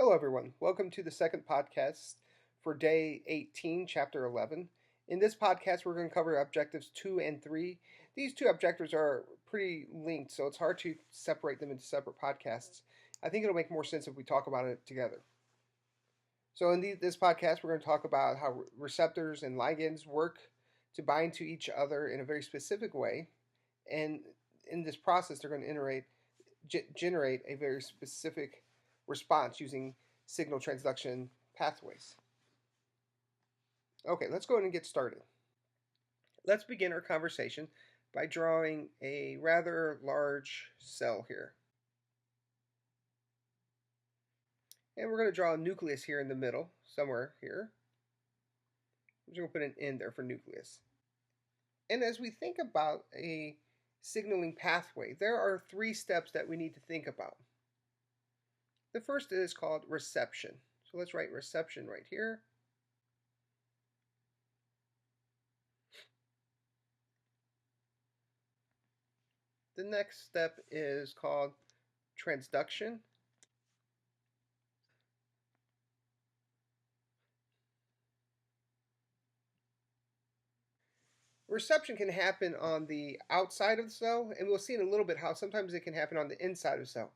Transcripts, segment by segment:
Hello, everyone. Welcome to the second podcast for day 18, chapter 11. In this podcast, we're going to cover objectives 2 and 3. These two objectives are pretty linked, so it's hard to separate them into separate podcasts. I think it'll make more sense if we talk about it together. So in this podcast, we're going to talk about how receptors and ligands work to bind to each other in a very specific way. And in this process, they're going to generate a very specific response using signal transduction pathways. Okay, let's go ahead and get started. Let's begin our conversation by drawing a rather large cell here. And we're going to draw a nucleus here in the middle, somewhere here. I'm just going to put an N there for nucleus. And as we think about a signaling pathway, there are 3 steps that we need to think about. The first is called reception. So let's write reception right here. The next step is called transduction. Reception can happen on the outside of the cell, and we'll see in a little bit how sometimes it can happen on the inside of the cell.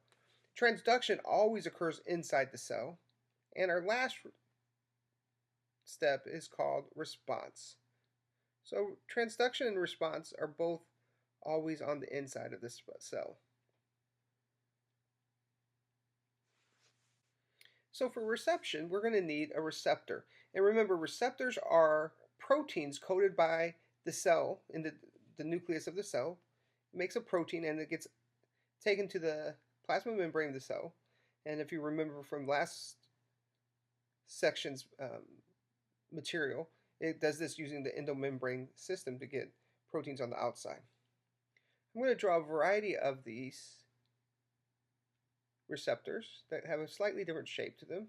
Transduction always occurs inside the cell. And our last step is called response. So transduction and response are both always on the inside of this cell. So for reception, we're going to need a receptor. And remember, receptors are proteins coated by the cell in the nucleus of the cell. It makes a protein and it gets taken to the plasma membrane of the cell. And if you remember from last section's material, it does this using the endomembrane system to get proteins on the outside. I'm going to draw a variety of these receptors that have a slightly different shape to them.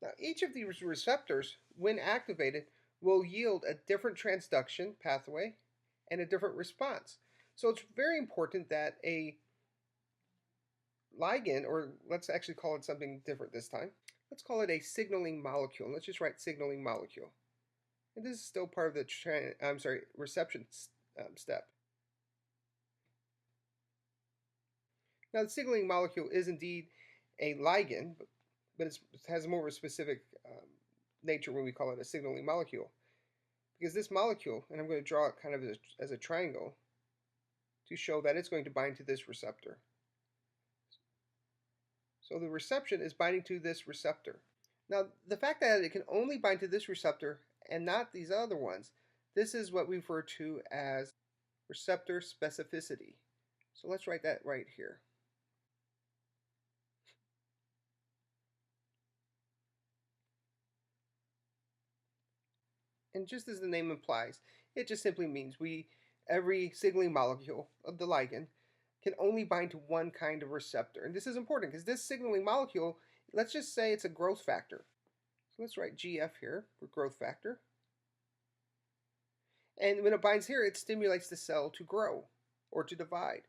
Now, each of these receptors, when activated, will yield a different transduction pathway and a different response. So it's very important that a ligand, or let's actually call it something different this time. Let's call it a signaling molecule. Let's just write signaling molecule. And this is still part of the reception step. Now the signaling molecule is indeed a ligand, but it has more of a specific nature when we call it a signaling molecule. Because this molecule, and I'm going to draw it kind of as a triangle to show that it's going to bind to this receptor. So the reception is binding to this receptor. Now, the fact that it can only bind to this receptor and not these other ones, this is what we refer to as receptor specificity. So let's write that right here. And just as the name implies, it just simply means every signaling molecule of the ligand can only bind to one kind of receptor. And this is important because this signaling molecule, let's just say it's a growth factor. So let's write GF here for growth factor. And when it binds here, it stimulates the cell to grow or to divide.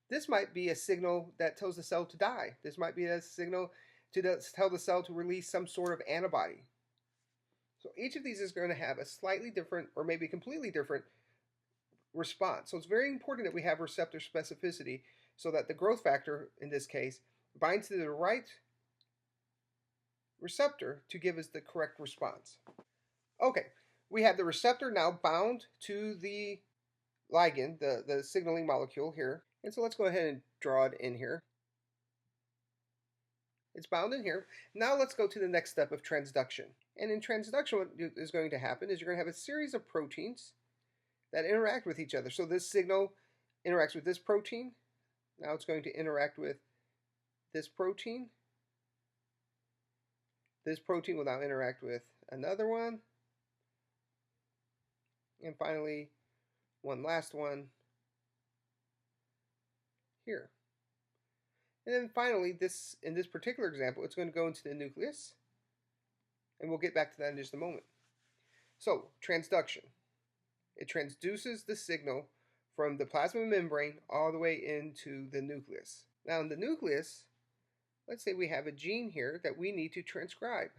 This might be a signal that tells the cell to die. This might be a signal to tell the cell to release some sort of antibody. So each of these is going to have a slightly different or maybe completely different response. So it's very important that we have receptor specificity so that the growth factor, in this case, binds to the right receptor to give us the correct response. Okay, we have the receptor now bound to the ligand, the signaling molecule here. And so let's go ahead and draw it in here. It's bound in here. Now let's go to the next step of transduction. And in transduction, what is going to happen is you're going to have a series of proteins that interact with each other. So this signal interacts with this protein. Now it's going to interact with this protein. This protein will now interact with another one. And finally, one last one here. And then finally, in this particular example, it's going to go into the nucleus. And we'll get back to that in just a moment. So, transduction. It transduces the signal from the plasma membrane all the way into the nucleus. Now in the nucleus, let's say we have a gene here that we need to transcribe,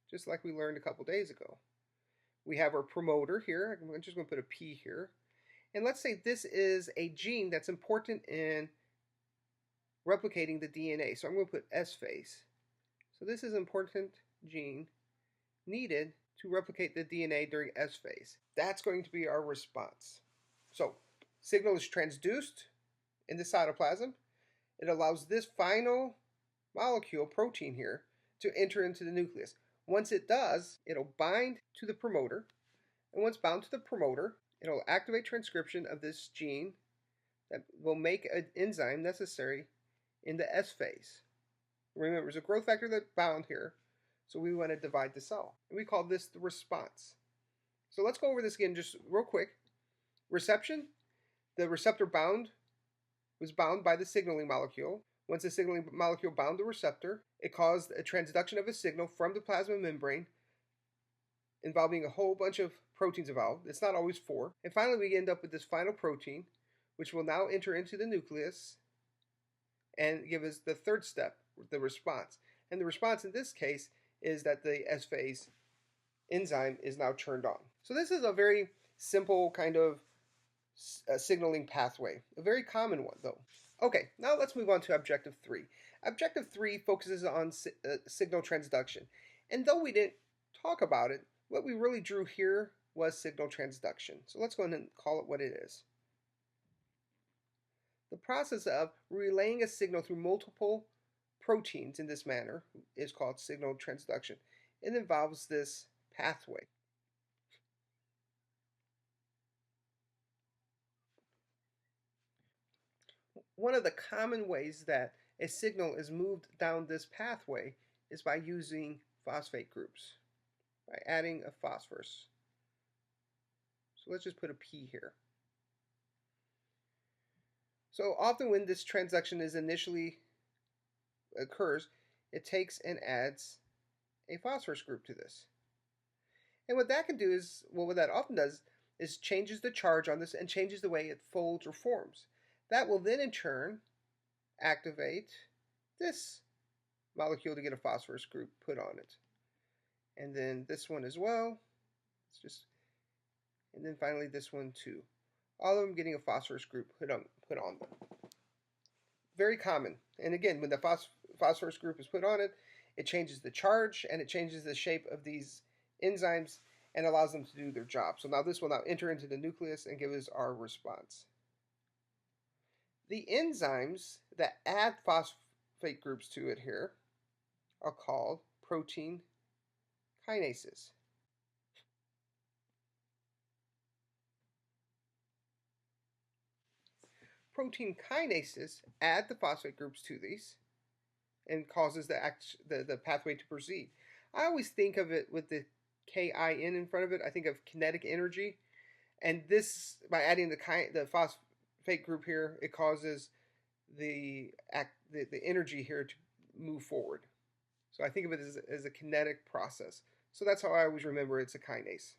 just like we learned a couple days ago. We have our promoter here. I'm just going to put a P here. And let's say this is a gene that's important in replicating the DNA. So I'm going to put S phase. So this is an important gene needed to replicate the DNA during S phase. That's going to be our response. So signal is transduced in the cytoplasm. It allows this final molecule, protein here, to enter into the nucleus. Once it does, it'll bind to the promoter. And once bound to the promoter, it'll activate transcription of this gene that will make an enzyme necessary in the S phase. Remember, it's a growth factor that's bound here, so we want to divide the cell. And we call this the response. So let's go over this again just real quick. Reception, the receptor was bound by the signaling molecule. Once the signaling molecule bound the receptor, it caused a transduction of a signal from the plasma membrane involving a whole bunch of proteins involved. It's not always 4. And finally, we end up with this final protein, which will now enter into the nucleus and give us the third step, the response. And the response in this case is that the S phase enzyme is now turned on. So this is a very simple kind of signaling pathway, a very common one though. Okay, now let's move on to objective 3. Objective 3 focuses on signal transduction. And though we didn't talk about it, what we really drew here was signal transduction. So let's go ahead and call it what it is. The process of relaying a signal through multiple proteins in this manner is called signal transduction. It involves this pathway. One of the common ways that a signal is moved down this pathway is by using phosphate groups, by adding a phosphorus. So let's just put a P here. So often when this transduction is initially occurs, it takes and adds a phosphorus group to this. And what that can do is, well, what that often does is changes the charge on this and changes the way it folds or forms. That will then in turn activate this molecule to get a phosphorus group put on it. And then this one as well. And then finally this one too. All of them getting a phosphorus group put on them. Very common. And again, when the phosphorus group is put on it, it changes the charge and it changes the shape of these enzymes and allows them to do their job. So now this will now enter into the nucleus and give us our response. The enzymes that add phosphate groups to it here are called protein kinases. Protein kinases add the phosphate groups to these and causes the pathway to proceed. I always think of it with the KIN in front of it. I think of kinetic energy. And this, by adding the phosphate group here, it causes the energy here to move forward. So I think of it as a kinetic process. So that's how I always remember it's a kinase.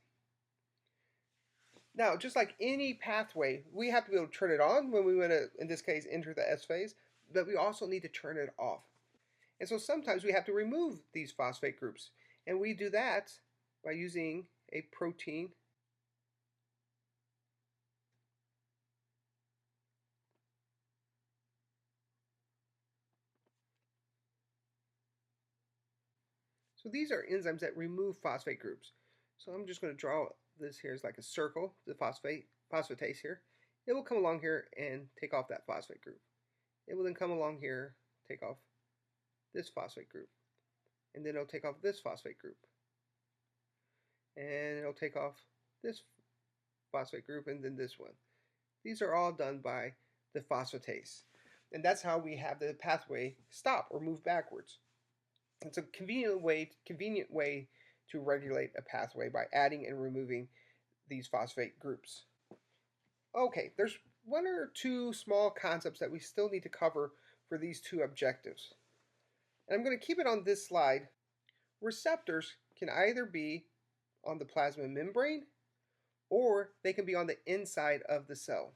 Now, just like any pathway, we have to be able to turn it on when we want to, in this case, enter the S phase, but we also need to turn it off. And so sometimes we have to remove these phosphate groups. And we do that by using a protein So these are enzymes that remove phosphate groups. So I'm just going to draw this here as like a circle, the phosphatase here. It will come along here and take off that phosphate group. It will then come along here, take off this phosphate group. And then it'll take off this phosphate group. And it'll take off this phosphate group and then this one. These are all done by the phosphatase. And that's how we have the pathway stop or move backwards. It's a convenient way to regulate a pathway by adding and removing these phosphate groups. Okay, there's one or two small concepts that we still need to cover for these two objectives. And I'm going to keep it on this slide. Receptors can either be on the plasma membrane or they can be on the inside of the cell.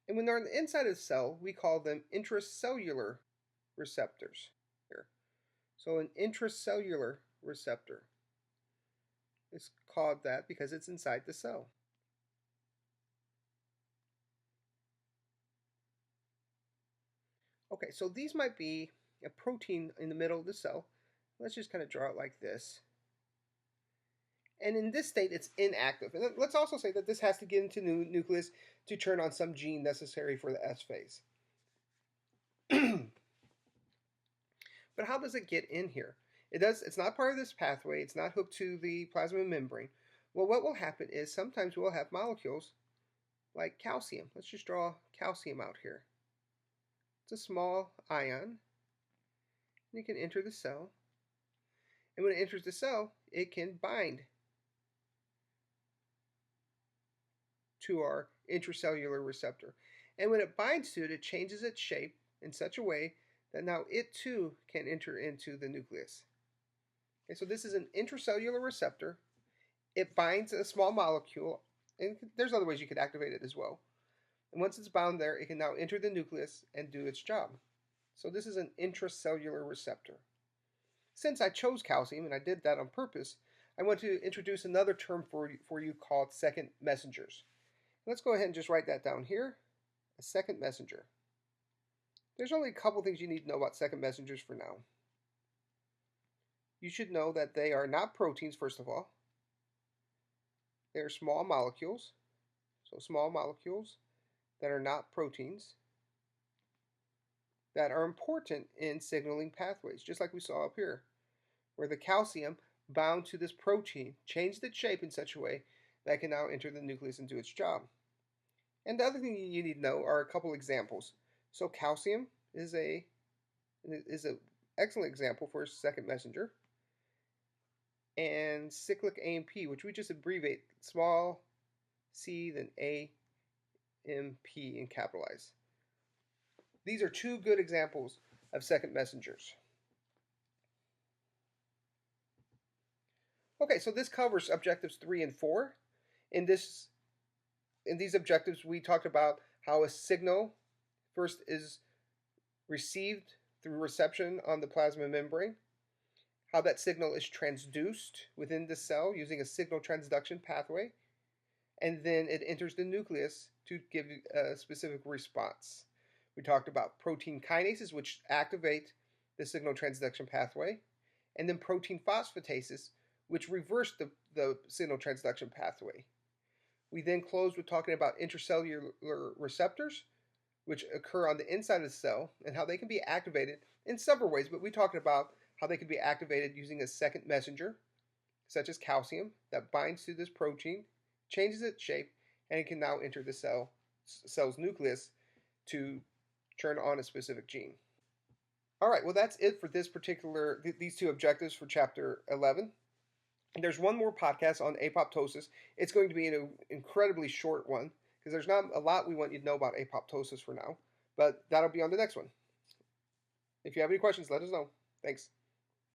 And when they're on the inside of the cell, we call them intracellular receptors. Here. So an intracellular receptor is called that because it's inside the cell. Okay, so these might be a protein in the middle of the cell. Let's just kind of draw it like this. And in this state, it's inactive. And let's also say that this has to get into the nucleus to turn on some gene necessary for the S phase. But how does it get in here? It's not part of this pathway. It's not hooked to the plasma membrane. Well, what will happen is sometimes we'll have molecules like calcium. Let's just draw calcium out here. It's a small ion. And it can enter the cell. And when it enters the cell, it can bind to our intracellular receptor. And when it binds to it, it changes its shape in such a way that now it too can enter into the nucleus. Okay, so this is an intracellular receptor. It binds a small molecule, and there's other ways you could activate it as well. And once it's bound there, it can now enter the nucleus and do its job. So this is an intracellular receptor. Since I chose calcium, and I did that on purpose, I want to introduce another term for you called second messengers. Let's go ahead and just write that down here, a second messenger. There's only a couple things you need to know about second messengers for now. You should know that they are not proteins, first of all. They're small molecules, so small molecules that are not proteins that are important in signaling pathways, just like we saw up here, where the calcium bound to this protein changed its shape in such a way that can now enter the nucleus and do its job. And the other thing you need to know are a couple examples. So calcium is an excellent example for a second messenger. And cyclic AMP, which we just abbreviate small c, then AMP and capitalize. These are two good examples of second messengers. Okay, so this covers objectives 3 and 4. In these objectives, we talked about how a signal first is received through reception on the plasma membrane, how that signal is transduced within the cell using a signal transduction pathway, and then it enters the nucleus to give a specific response. We talked about protein kinases, which activate the signal transduction pathway, and then protein phosphatases, which reverse the signal transduction pathway. We then closed with talking about intracellular receptors, which occur on the inside of the cell, and how they can be activated in several ways, but we talked about how they can be activated using a second messenger, such as calcium, that binds to this protein, changes its shape, and it can now enter the cell's nucleus to turn on a specific gene. All right, well, that's it for these two objectives for Chapter 11. There's one more podcast on apoptosis. It's going to be an incredibly short one because there's not a lot we want you to know about apoptosis for now, but that'll be on the next one. If you have any questions, let us know. Thanks.